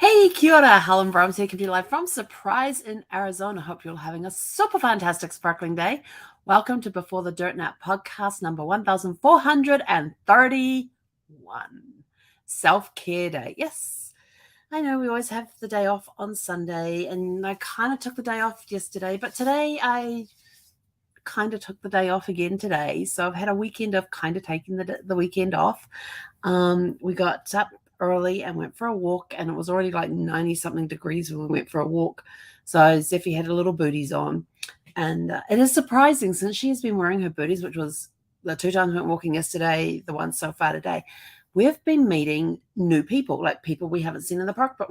Hey, kia ora, Helen Brahms here, coming to you live from Surprise in Arizona. Hope you're all having a super fantastic, sparkling day. Welcome to Before the Dirt Nap podcast number 1431. Self-care day. Yes, I know we always have the day off on Sunday, and I kind of took the day off yesterday, but today I kind of took the day off again today. So I've had a weekend of kind of taking the weekend off. We got up early and went for a walk, and it was already like 90 something degrees when we went for a walk. So Zeffie had her little booties on, and it is surprising since she has been wearing her booties, which was the 2 times we went walking yesterday, the one so far today. We've been meeting new people, like people we haven't seen in the park, but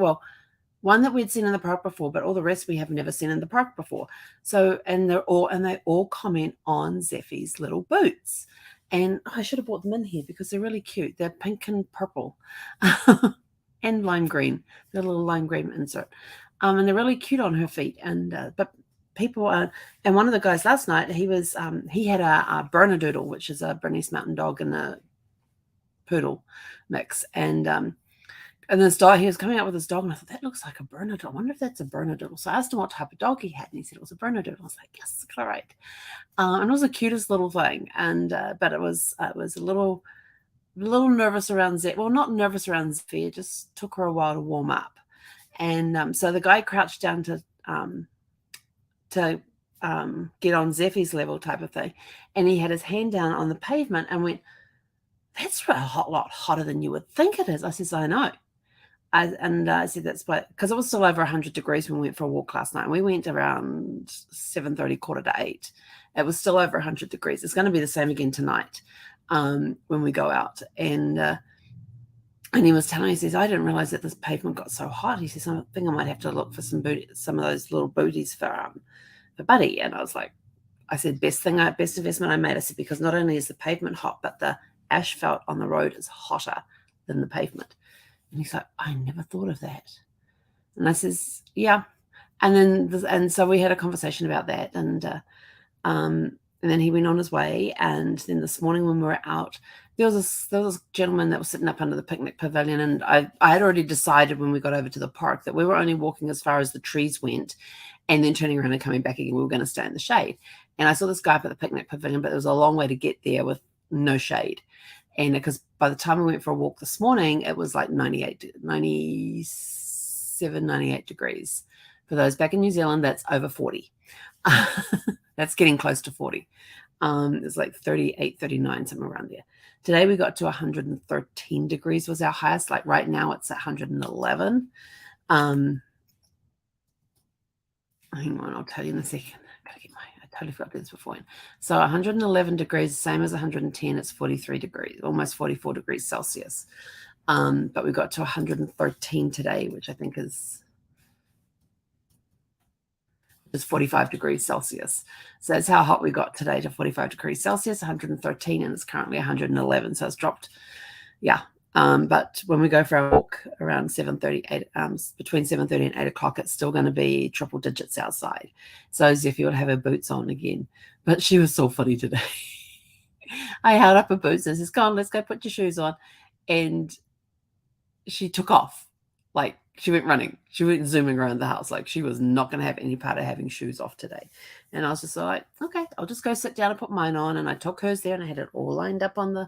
one that we'd seen in the park before, but all the rest we have never seen in the park before. So, and they all comment on Zeffie's little boots. And I should have brought them in here because they're really cute. They're pink and purple and lime green. They're a little lime green insert. And they're really cute on her feet. And but people and one of the guys last night, he had a Bernedoodle, which is a Bernese Mountain Dog and a poodle mix. And this dog, he was coming out with his dog, and I thought, that looks like a Bernedoodle. I wonder if that's a Bernedoodle. So I asked him what type of dog he had, and he said it was a Bernedoodle. I was like, yes, all right. And it was the cutest little thing. But it was a little nervous around Zeffie. Well, not nervous around Zeffie. It just took her a while to warm up. And so the guy crouched down to get on Zeffie's level type of thing. And he had his hand down on the pavement and went, that's a lot hotter than you would think it is. I says, I know. I said that's because it was still over 100 degrees when we went for a walk last night. We went around 7:30, 7:45. It was still over 100 degrees. It's going to be the same again tonight when we go out. And he was telling me, he says, I didn't realize that this pavement got so hot. He says, I think I might have to look for some of those little booties for Buddy. And I said, best investment I made. I said, because not only is the pavement hot, but the asphalt on the road is hotter than the pavement. And he's like, I never thought of that. And I says, yeah. And so we had a conversation about that. And then he went on his way. And then this morning when we were out, there was this gentleman that was sitting up under the picnic pavilion. And I had already decided when we got over to the park that we were only walking as far as the trees went and then turning around and coming back again. We were going to stay in the shade. And I saw this guy up at the picnic pavilion, but there was a long way to get there with no shade. And because by the time we went for a walk this morning, it was like 97, 98 degrees. For those back in New Zealand, that's over 40. That's getting close to 40. It's like 38, 39, somewhere around there. Today we got to 113 degrees was our highest. Like right now it's 111. Hang on, I'll tell you in a second. I totally forgot this before. So 111 degrees, same as 110, it's 43 degrees, almost 44 degrees Celsius. But we got to 113 today, which I think is 45 degrees Celsius. So that's how hot we got today, to 45 degrees Celsius, 113, and it's currently 111. So it's dropped, yeah. But when we go for our walk around 7:30, between 7:30 and 8 o'clock, it's still going to be triple digits outside. So Zeffie would have her boots on again. But she was so funny today. I held up her boots and says, "Come on, let's go put your shoes on." And she took off. Like, she went running. She went zooming around the house. Like, she was not going to have any part of having shoes off today. And I was just like, okay, I'll just go sit down and put mine on. And I took hers there and I had it all lined up on the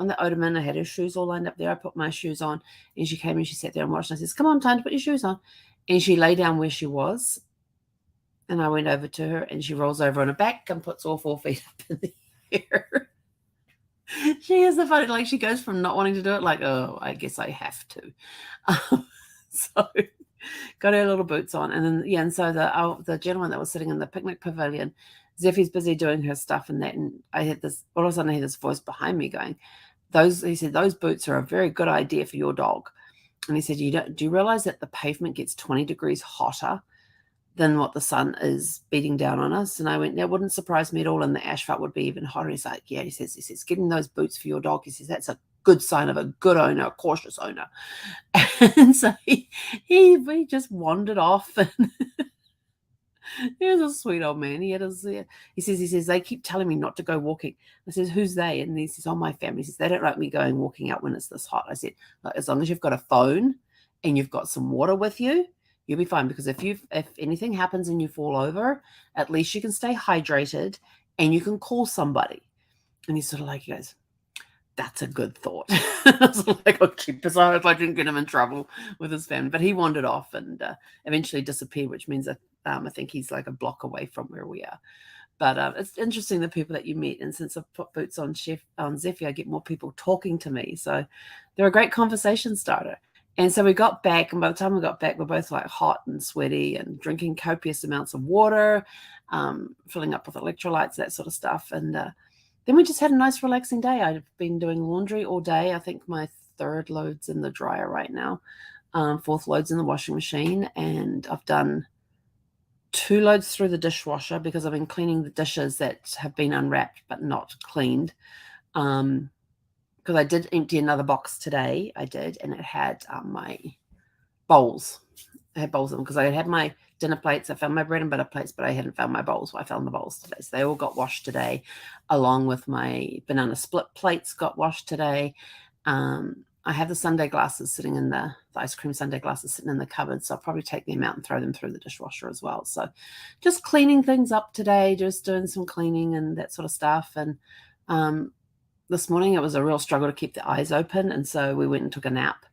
ottoman. I had her shoes all lined up there. I put my shoes on and she came and she sat there and watched. And I says, come on, time to put your shoes on. And she lay down where she was. And I went over to her and she rolls over on her back and puts all 4 feet up in the air. She is the funny, like she goes from not wanting to do it, like, oh, I guess I have to. So got her little boots on. And then, yeah, and so the gentleman that was sitting in the picnic pavilion, Zeffie's busy doing her stuff and that. And I had this, all of a sudden I hear this voice behind me going, he said, those boots are a very good idea for your dog. And he said, do you realize that the pavement gets 20 degrees hotter than what the sun is beating down on us? And I went, that wouldn't surprise me at all. And the asphalt would be even hotter. He's like, yeah, he says, getting those boots for your dog. He says, that's a good sign of a good owner, a cautious owner. And so he just wandered off. And he was a sweet old man. He says, they keep telling me not to go walking. I says, who's they? And he says, oh, my family. He says, they don't like me walking out when it's this hot. I said, as long as you've got a phone and you've got some water with you, you'll be fine. Because if anything happens and you fall over, at least you can stay hydrated and you can call somebody. And he's sort of like, he goes, that's a good thought. I was like, okay, because I hope I didn't get him in trouble with his family. But he wandered off and eventually disappeared, which means that I think he's like a block away from where we are. But it's interesting the people that you meet. And since I've put boots on Zeffy, I get more people talking to me. So they're a great conversation starter. And so we got back, and by the time we got back, we're both like hot and sweaty and drinking copious amounts of water, filling up with electrolytes, that sort of stuff. And then we just had a nice relaxing day. I've been doing laundry all day. I think my 3rd load's in the dryer right now. 4th load's in the washing machine. And I've done 2 loads through the dishwasher because I've been cleaning the dishes that have been unwrapped but not cleaned. Because I did empty another box today. I did, and it had my bowls. I had bowls in them because I had my dinner plates. I found my bread and butter plates, but I hadn't found my bowls. Well, I found the bowls today. So they all got washed today, along with my banana split plates got washed today. I have the sundae glasses sitting in the ice cream sundae glasses sitting in the cupboard. So I'll probably take them out and throw them through the dishwasher as well. So just cleaning things up today, just doing some cleaning and that sort of stuff. And this morning it was a real struggle to keep the eyes open. And so we went and took a nap.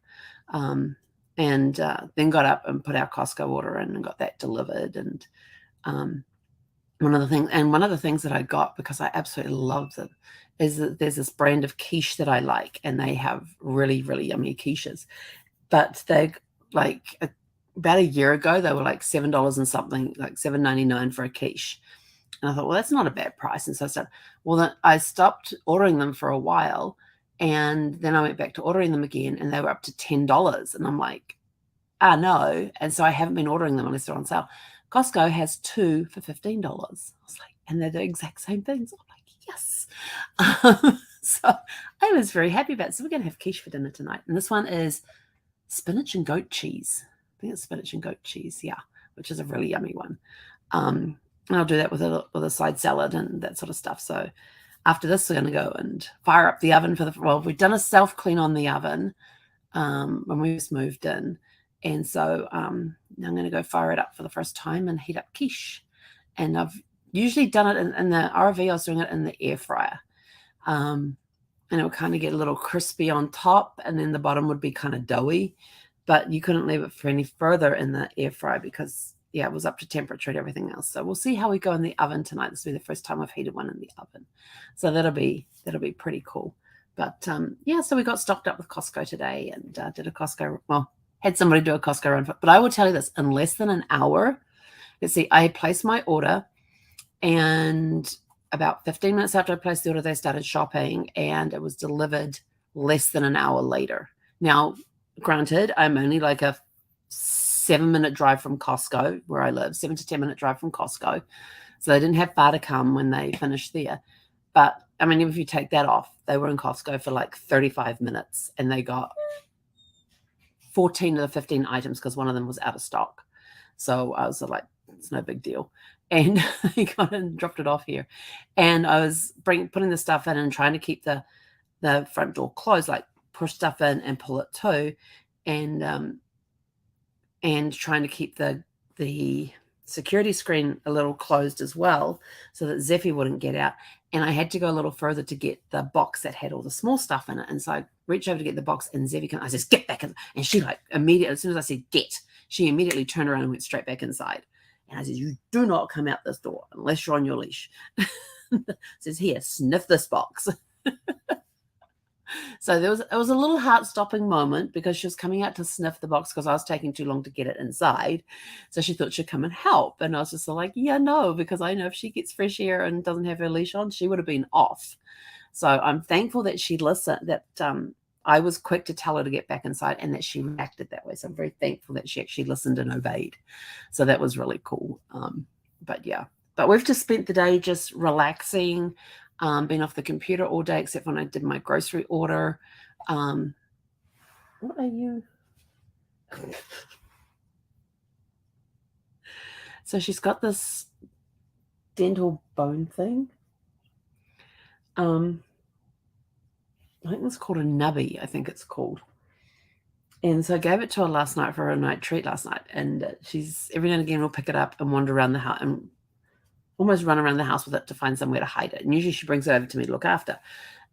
And then got up and put our Costco order in and got that delivered. And one of the things that I got, because I absolutely love them, is that there's this brand of quiche that I like, and they have really, really yummy quiches. But they like about a year ago, they were like $7 and something, like $7.99 for a quiche. And I thought, well, that's not a bad price. And so I said, well, then I stopped ordering them for a while. And then I went back to ordering them again, and they were up to $10. And I'm like, no. And so I haven't been ordering them unless they're on sale. Costco has 2 for $15. I was like, and they're the exact same things. I'm like, yes. So I was very happy about it. So we're going to have quiche for dinner tonight. And this one is spinach and goat cheese. I think it's spinach and goat cheese, yeah, which is a really yummy one. And I'll do that with a side salad and that sort of stuff. So after this, we're going to go and fire up the oven we've done a self-clean on the oven when we just moved in. And so now I'm going to go fire it up for the first time and heat up quiche. And I've usually done it in the RV. I was doing it in the air fryer. And it would kind of get a little crispy on top, and then the bottom would be kind of doughy. But you couldn't leave it for any further in the air fryer because, yeah, it was up to temperature and everything else. So we'll see how we go in the oven tonight. This will be the first time I've heated one in the oven. So that'll be pretty cool. But yeah, so we got stocked up with Costco today and did a Costco, had somebody do a Costco run. But I will tell you this, in less than an hour, let's see, I placed my order, and about 15 minutes after I placed the order, they started shopping, and it was delivered less than an hour later. Now, granted, I'm only like a 7-minute drive from Costco where I live, 7 to 10-minute drive from Costco. So they didn't have far to come when they finished there. But I mean, if you take that off, they were in Costco for like 35 minutes, and they got 14 of the 15 items because one of them was out of stock. So I was like, it's no big deal. And he got it and dropped it off here. And I was putting the stuff in and trying to keep the front door closed, like push stuff in and pull it too. And trying to keep the security screen a little closed as well so that Zeffy wouldn't get out. And I had to go a little further to get the box that had all the small stuff in it. And so I reached over to get the box, and Zeffy I said, get back in. And she like immediately, as soon as I said get, she immediately turned around and went straight back inside. And I said, you do not come out this door unless you're on your leash. Says, here, sniff this box. So it was a little heart-stopping moment because she was coming out to sniff the box because I was taking too long to get it inside. So she thought she'd come and help. And I was just like, yeah, no, because I know if she gets fresh air and doesn't have her leash on, she would have been off. So I'm thankful that she listened, that I was quick to tell her to get back inside and that she reacted that way. So I'm very thankful that she actually listened and obeyed. So that was really cool. But yeah, but we've just spent the day just relaxing, been off the computer all day, except when I did my grocery order. What are you? So she's got this dental bone thing. I think it's called a nubby, I think it's called. And so I gave it to her last night for a night treat last night. And she's every now and again will pick it up and wander around the house and almost run around the house with it to find somewhere to hide it. And usually she brings it over to me to look after.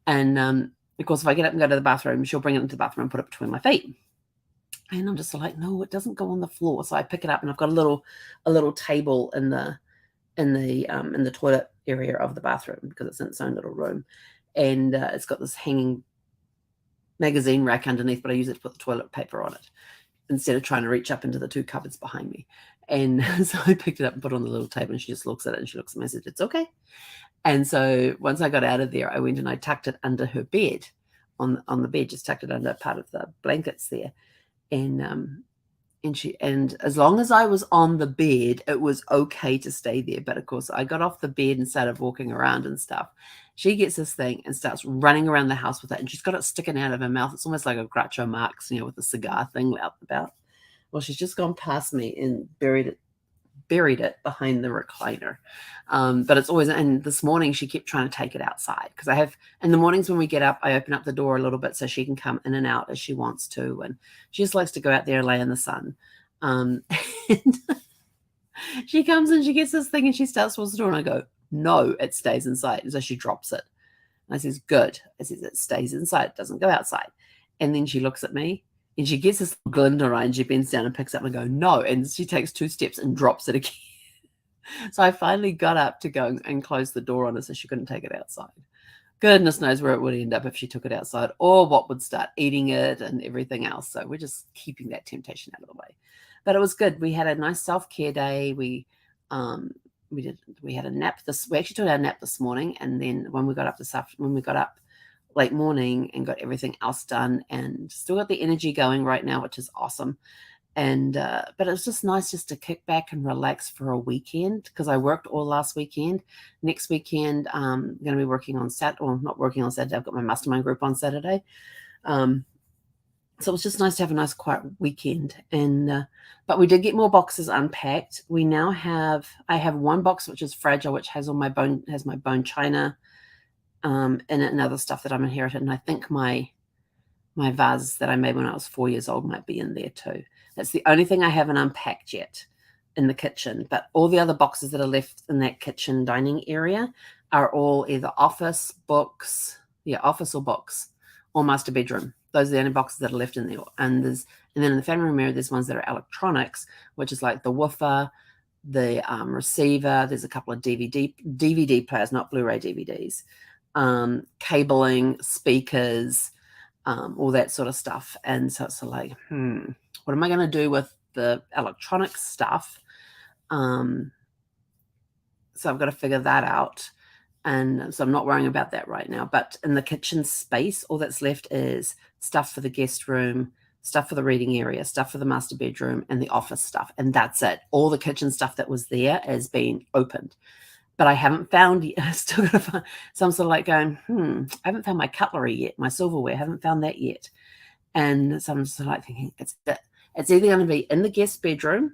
And of course, if I get up and go to the bathroom, she'll bring it into the bathroom and put it between my feet. And I'm just like, no, it doesn't go on the floor. So I pick it up and I've got a little table in the toilet area of the bathroom because it's in its own little room. And it's got this hanging magazine rack underneath, but I use it to put the toilet paper on it instead of trying to reach up into the 2 cupboards behind me. And so I picked it up and put it on the little table, and she just looks at it and she looks at me and says, "It's okay." And so once I got out of there, I went and I tucked it under her bed on the bed, just tucked it under part of the blankets there. And as long as I was on the bed, it was okay to stay there. But of course, I got off the bed and started walking around and stuff. She gets this thing and starts running around the house with it, and she's got it sticking out of her mouth. It's almost like a Groucho Marx, with the cigar thing out about. Well, she's just gone past me and buried it behind the recliner. But it's always, and this morning she kept trying to take it outside because I have, in the mornings when we get up, I open up the door a little bit so she can come in and out as she wants to. And she just likes to go out there and lay in the sun. And she comes and she gets this thing and she starts towards the door and I go, "No, it stays inside." And so she drops it. And I says, "Good." I says, "It stays inside. It doesn't go outside." And then she looks at me and she gets this glint in her eye and she bends down and picks up and I go, "No." And she takes 2 steps and drops it again. So I finally got up to go and close the door on her so she couldn't take it outside. Goodness knows where it would end up if she took it outside or what would start eating it and everything else. So we're just keeping that temptation out of the way. But it was good. We had a nice self-care day. We had a nap we actually took our nap this morning, and then when we got up late morning and got everything else done and still got the energy going right now, which is awesome. And but it was just nice just to kick back and relax for a weekend because I worked all last weekend. Next weekend, I'm going to be working on Saturday. Well, not working on Saturday. I've got my mastermind group on Saturday. So it was just nice to have a nice quiet weekend. And but we did get more boxes unpacked. I have one box which is fragile, which has my bone china in it and other stuff that I'm inherited. And I think my vase that I made when I was 4 years old might be in there too. That's the only thing I haven't unpacked yet in the kitchen. But all the other boxes that are left in that kitchen dining area are all either office or books, or master bedroom. Those are the only boxes that are left in there. And then in the family room area, there's ones that are electronics, which is like the woofer, the receiver. There's a couple of DVD players, not Blu-ray DVDs, cabling, speakers, all that sort of stuff. And so it's like, what am I going to do with the electronic stuff? So I've got to figure that out. And so I'm not worrying about that right now. But in the kitchen space, all that's left is stuff for the guest room, stuff for the reading area, stuff for the master bedroom, and the office stuff. And that's it. All the kitchen stuff that was there is being opened. But I haven't found yet. I still got to find. So I'm sort of like going, I haven't found my cutlery yet, my silverware. I haven't found that yet. And so I'm just sort of like thinking, it's either going to be in the guest bedroom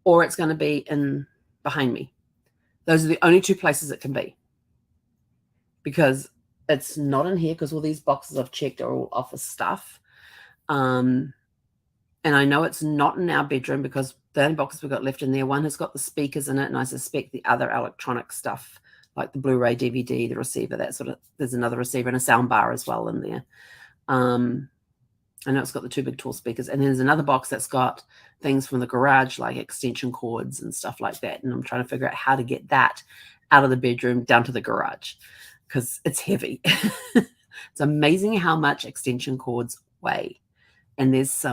or it's going to be in behind me. Those are the only 2 places it can be. Because it's not in here because all these boxes I've checked are all office stuff. And I know it's not in our bedroom because the only boxes we've got left in there, one has got the speakers in it, and I suspect the other electronic stuff, like the Blu-ray, DVD, the receiver, that sort of, there's another receiver and a sound bar as well in there. I know it's got the 2 big tall speakers. And then there's another box that's got things from the garage, like extension cords and stuff like that. And I'm trying to figure out how to get that out of the bedroom down to the garage, because it's heavy. It's amazing how much extension cords weigh. And there's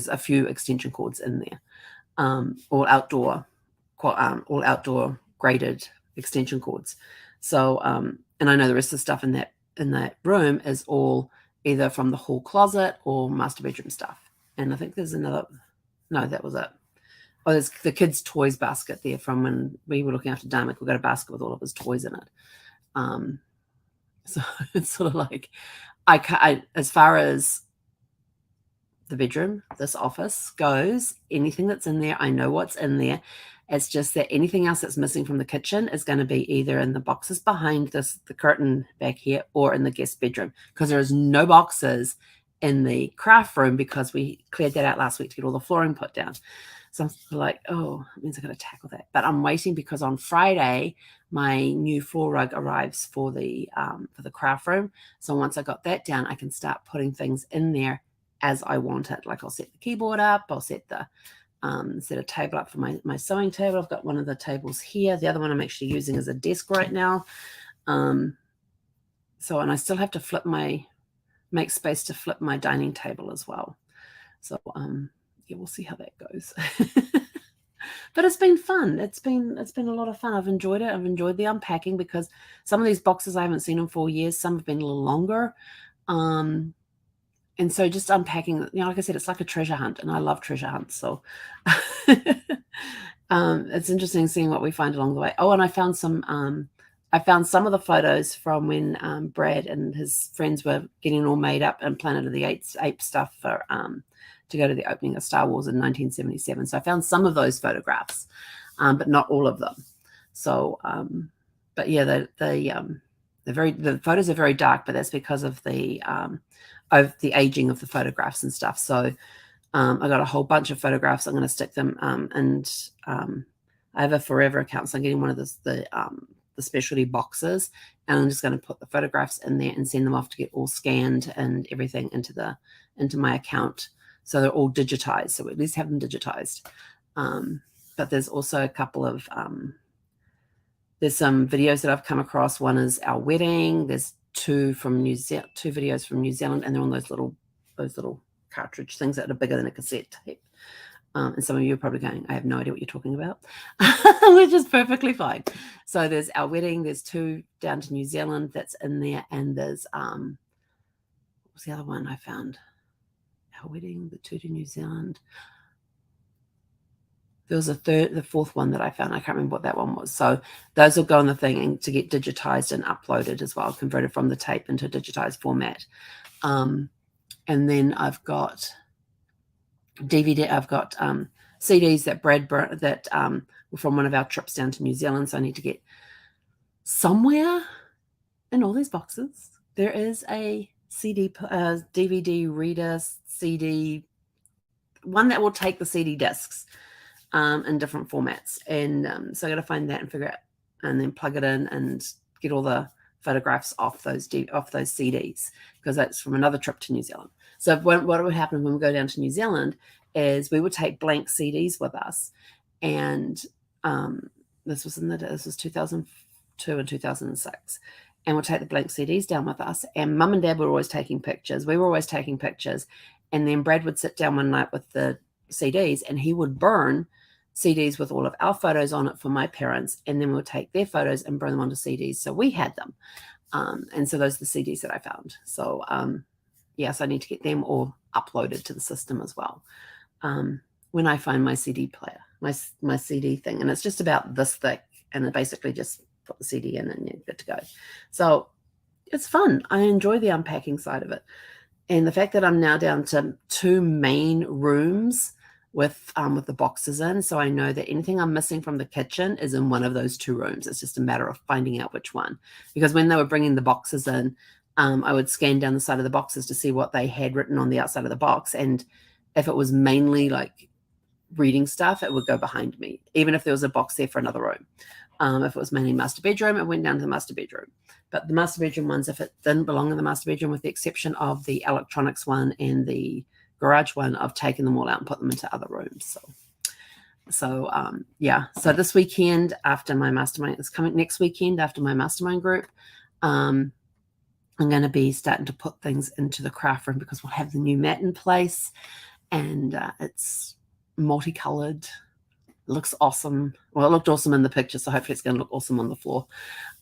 a few extension cords in there, all outdoor graded extension cords. So, and I know the rest of the stuff in that room is all either from the hall closet or master bedroom stuff. And I think there's another, no, that was it. Oh, there's the kids' toys basket there from when we were looking after Damek. We got a basket with all of his toys in it. So it's sort of like, I as far as the bedroom, this office goes, anything that's in there, I know what's in there. It's just that anything else that's missing from the kitchen is going to be either in the boxes behind the curtain back here or in the guest bedroom, because there is no boxes in the craft room because we cleared that out last week to get all the flooring put down. So I'm like, oh, it means I've got to tackle that. But I'm waiting because on Friday, my new floor rug arrives for the craft room. So once I got that down, I can start putting things in there as I want it. Like I'll set the keyboard up, I'll set a table up for my sewing table. I've got one of the tables here. The other one I'm actually using as a desk right now. And I still have to make space to flip my dining table as well. So yeah, we'll see how that goes. But it's been fun. It's been a lot of fun. I've enjoyed it. I've enjoyed the unpacking because some of these boxes I haven't seen in 4 years. Some have been a little longer. And so just unpacking, like I said, it's like a treasure hunt, and I love treasure hunts. So it's interesting seeing what we find along the way. Oh, and I found some of the photos from when Brad and his friends were getting all made up and Planet of the Apes stuff for to go to the opening of Star Wars in 1977. So I found some of those photographs, but not all of them. So, but yeah, the photos are very dark, but that's because of the aging of the photographs and stuff. So I got a whole bunch of photographs. I'm going to stick them, and I have a Forever account, so I'm getting one of the specialty boxes, and I'm just going to put the photographs in there and send them off to get all scanned and everything into my account. So they're all digitized. So we at least have them digitized. But there's also a couple of, there's some videos that I've come across. One is our wedding. There's two videos from New Zealand, and they're on those little cartridge things that are bigger than a cassette tape. And some of you are probably going, I have no idea what you're talking about, which is perfectly fine. So there's our wedding. There's two down to New Zealand that's in there. And there's, what was the other one I found? Our wedding, the two to New Zealand. There was the fourth one that I found. I can't remember what that one was. So those will go on the thing and to get digitized and uploaded as well, converted from the tape into digitized format. And then I've got DVD. I've got CDs that were from one of our trips down to New Zealand. So I need to get somewhere in all these boxes. There is a DVD reader CD, one that will take the CD discs in different formats. And so I got to find that and figure out, and then plug it in and get all the photographs off those CDs, because that's from another trip to New Zealand. So what would happen when we go down to New Zealand is we would take blank CDs with us, and this was 2002 and 2006, and we'll take the blank CDs down with us. And Mum and Dad were always taking pictures. We were always taking pictures, and then Brad would sit down one night with the CDs, and he would burn CDs with all of our photos on it for my parents, and then we'll take their photos and burn them onto CDs. So we had them. And so those are the CDs that I found. So yes, I need to get them all uploaded to the system as well. When I find my CD player, my CD thing, and it's just about this thick, and I basically just put the CD in and you're good to go. So it's fun. I enjoy the unpacking side of it. And the fact that I'm now down to 2 main rooms with the boxes in, so I know that anything I'm missing from the kitchen is in one of those 2 rooms. It's just a matter of finding out which one. Because when they were bringing the boxes in, I would scan down the side of the boxes to see what they had written on the outside of the box. And if it was mainly like reading stuff, it would go behind me, even if there was a box there for another room. If it was mainly master bedroom, it went down to the master bedroom. But the master bedroom ones, if it didn't belong in the master bedroom, with the exception of the electronics one and the garage one, I've taken them all out and put them into other rooms. So yeah. So this weekend after my mastermind, it's coming next weekend after my mastermind group, I'm going to be starting to put things into the craft room, because we'll have the new mat in place, and it's multicolored. It looks awesome. Well, it looked awesome in the picture, so hopefully it's going to look awesome on the floor.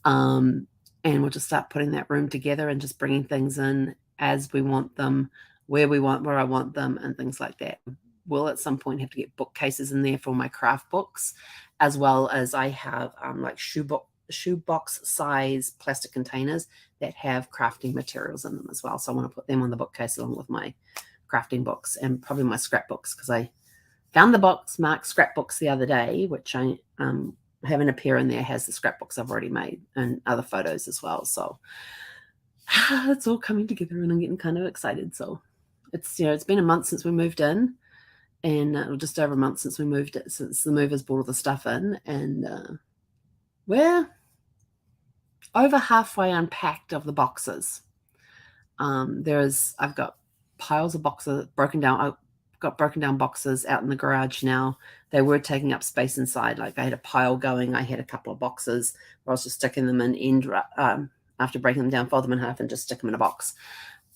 And we'll just start putting that room together and just bringing things in as we want them, where I want them, and things like that. We'll at some point have to get bookcases in there for my craft books, as well as I have like shoebox size plastic containers that have crafting materials in them as well. So I want to put them on the bookcase along with my crafting books and probably my scrapbooks, because I found the box marked scrapbooks the other day, which I having a pair in there has the scrapbooks I've already made and other photos as well. So it's all coming together and I'm getting kind of excited. So It's, it's been a month since we moved in, and just over a month since since the movers brought all the stuff in, and we're over halfway unpacked of the boxes. I've got piles of boxes broken down. I've got broken down boxes out in the garage now. They were taking up space inside. Like I had a pile going. I had a couple of boxes where I was just sticking them in after breaking them down, fold them in half, and just stick them in a box.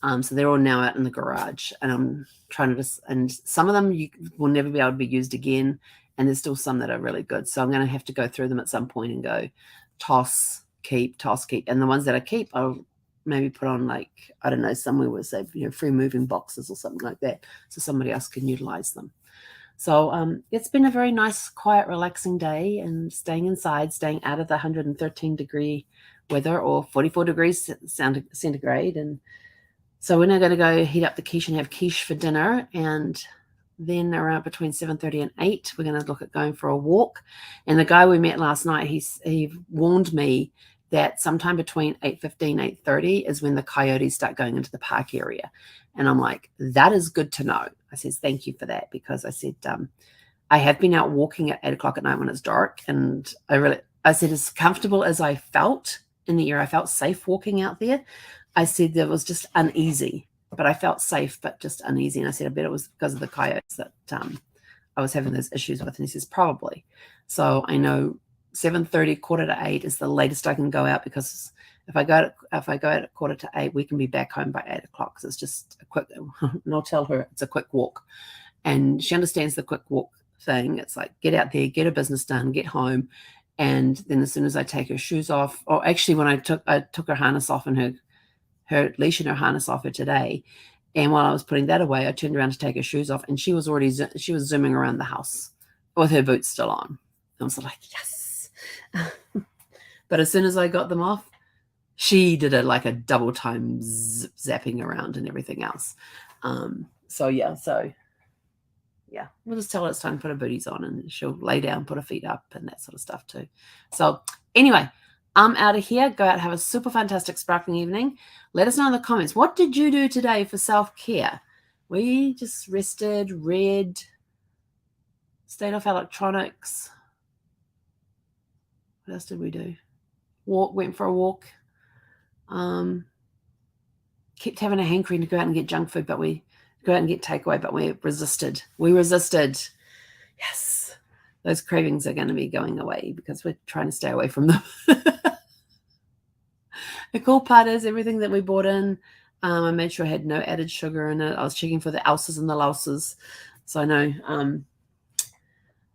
So they're all now out in the garage, and I'm trying to and some of them will never be able to be used again, and there's still some that are really good. So I'm going to have to go through them at some point and go toss, keep, and the ones that I keep, I'll maybe put on, like, I don't know, somewhere where say, free moving boxes or something like that, so somebody else can utilize them. So it's been a very nice, quiet, relaxing day, and staying inside, staying out of the 113-degree weather, or 44 degrees centigrade. And so we're now going to go heat up the quiche and have quiche for dinner, and then around between 7:30 and 8, we're going to look at going for a walk. And the guy we met last night, he warned me that sometime between 8:15, 8:30 is when the coyotes start going into the park area. And I'm like, that is good to know. I says, thank you for that, because I said, I have been out walking at 8 o'clock at night when it's dark, and I said, as comfortable as I felt in the air, I felt safe walking out there. I said there was just uneasy, but I felt safe, but just uneasy. And I said, I bet it was because of the coyotes that I was having those issues with. And he says, probably. So I know 7:30, 7:45 is the latest I can go out, because if I go out at 7:45, we can be back home by 8 o'clock. Because it's just a quick, and I'll tell her it's a quick walk. And she understands the quick walk thing. It's like, get out there, get her business done, get home. And then as soon as I take her shoes off, or actually when I took her harness off and her leash and her harness off her today, and while I was putting that away, I turned around to take her shoes off, and she was zooming around the house with her boots still on. I was like, yes. But as soon as I got them off, she did it like a double time zapping around and everything else. So yeah, we'll just tell her it's time to put her booties on, and she'll lay down, put her feet up, and that sort of stuff too. So anyway, I'm out of here. Go out, have a super fantastic, sparkling evening. Let us know in the comments, what did you do today for self-care? We just rested, read, stayed off electronics. What else did we do? Went for a walk. Kept having a hankering to go out and get junk food, but we go out and get takeaway, but we resisted. Yes. Those cravings are going to be going away because we're trying to stay away from them. The cool part is everything that we bought in, I made sure I had no added sugar in it. I was checking for the ounces and the louses. So I know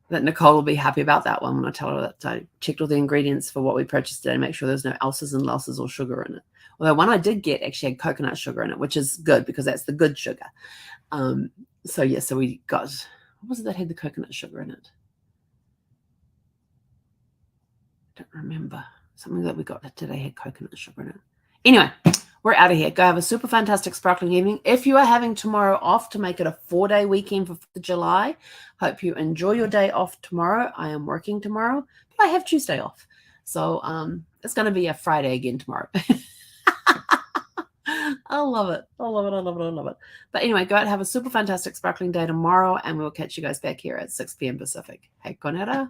that Nicole will be happy about that one when I tell her that I checked all the ingredients for what we purchased today, make sure there's no ounces and louses or sugar in it. Although one I did get actually had coconut sugar in it, which is good because that's the good sugar. So we got, what was it that had the coconut sugar in it? I don't remember. Something that we got today had coconut sugar in it. Anyway, we're out of here. Go have a super fantastic, sparkling evening. If you are having tomorrow off to make it a 4-day weekend for 4th of July, hope you enjoy your day off tomorrow. I am working tomorrow, but I have Tuesday off. So it's going to be a Friday again tomorrow. I love it. I love it. But anyway, go out and have a super fantastic, sparkling day tomorrow, and we'll catch you guys back here at 6 p.m. Pacific. Hey, Konera.